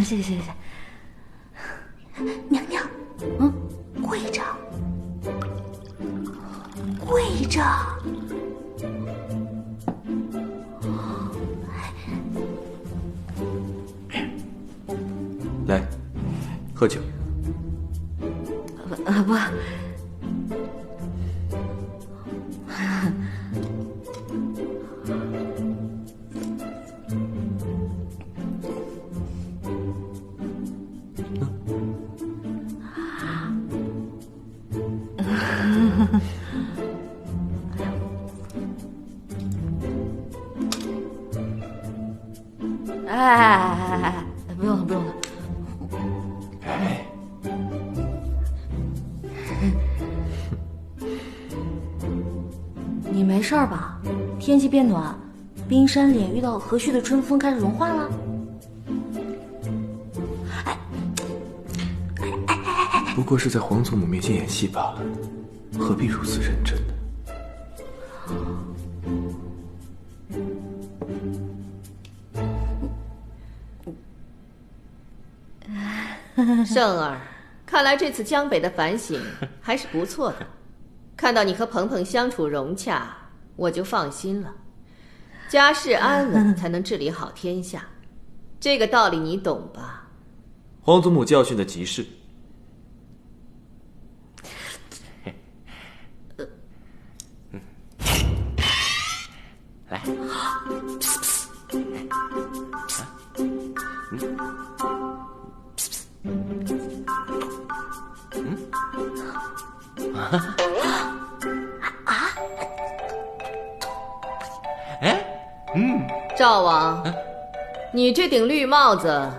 谢谢。娘娘，跪着，跪着。来，喝酒。不。哎，不用了。哎，你没事吧？天气变暖，冰山脸遇到和煦的春风，开始融化了。不过是在皇祖母面前演戏罢了，何必如此认真呢？圣儿，看来这次江北的反省还是不错的。看到你和鹏鹏相处融洽，我就放心了。家事安稳，才能治理好天下，这个道理你懂吧？皇祖母教训的极是。来。赵王，你这顶绿帽子，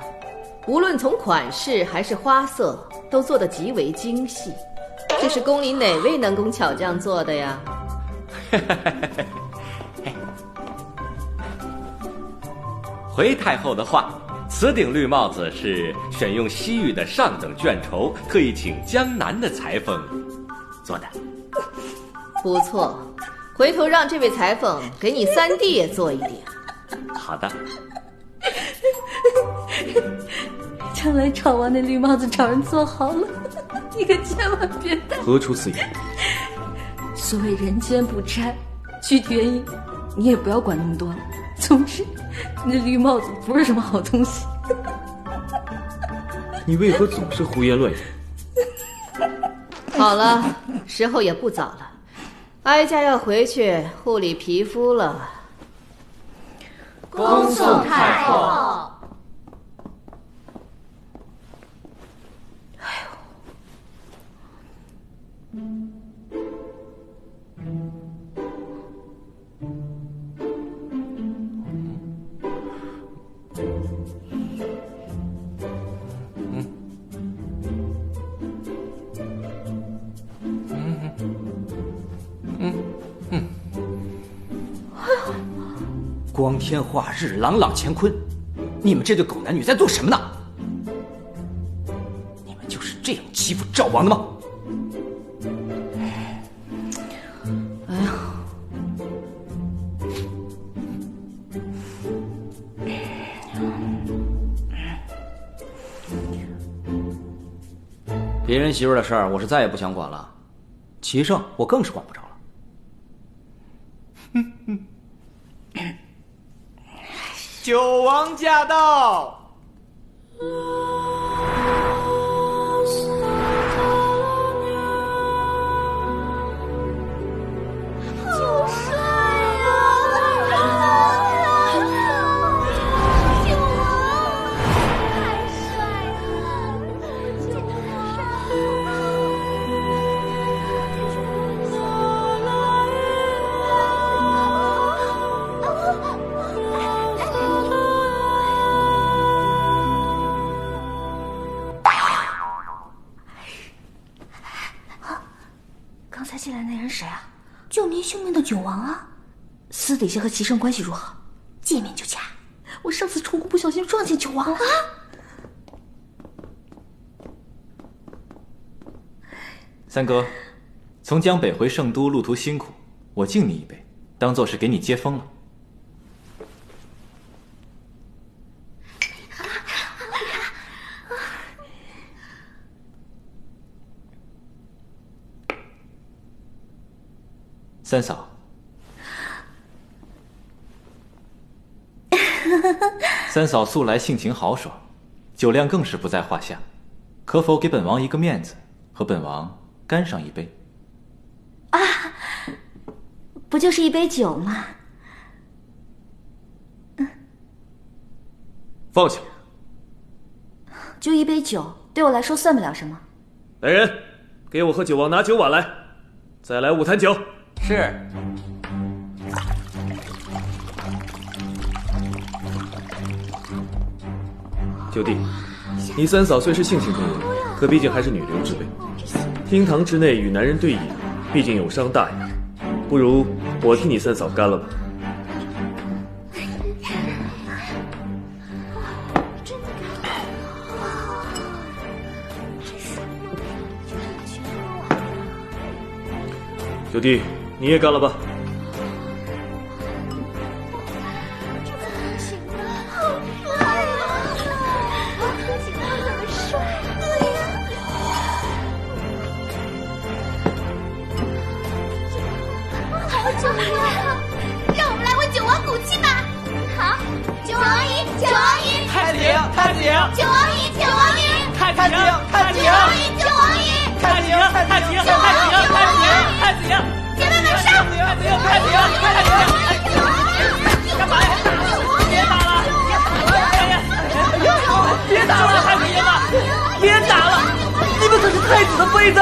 无论从款式还是花色，都做得极为精细。这是宫里哪位能工巧匠做的呀？回太后的话，此顶绿帽子是选用西域的上等绢绸，特意请江南的裁缝做的。不错，回头让这位裁缝给你三弟也做一顶。好的。将来赵王那绿帽子找人做好了，你可千万别戴。何出此言？所谓人间不拆，具体原因你也不要管那么多了。总之，那绿帽子不是什么好东西。你为何总是胡言乱语？好了，时候也不早了，哀家要回去护理皮肤了。恭送太后。光天化日，朗朗乾坤，你们这对狗男女在做什么呢？你们就是这样欺负赵王的吗？哎呀，别人媳妇的事儿，我是再也不想管了。齐胜，我更是管不着了。九王驾到！好帅呀！九王，太帅了！九刚才进来那人谁啊？救您性命的九王啊！私底下和齐胜关系如何？见面就掐。我上次出宫不小心撞见九王了啊！三哥，从江北回圣都路途辛苦，我敬你一杯，当做是给你接风了。三嫂。三嫂素来性情豪爽，酒量更是不在话下，可否给本王一个面子，和本王干上一杯？啊，不就是一杯酒吗？放下。就一杯酒，对我来说算不了什么。来人，给我和酒王拿酒碗来，再来5坛酒。是。九弟，你三嫂虽是性情中人，可毕竟还是女流之辈，厅堂之内与男人对饮，毕竟有伤大雅。不如我替你三嫂干了吧。九弟，你也干了吧。让我们来为酒王鼓气吧！好，酒王赢，酒王赢，太子赢，太子赢，酒王赢，酒王赢，太子赢，太子赢，酒王赢，太子赢，太子赢，太子赢，太子赢，太子赢，姐妹们上！太子赢，太子赢，太子赢，干嘛呀？别打了！别打了！太子赢了！别打了！你们可是太子的妃子！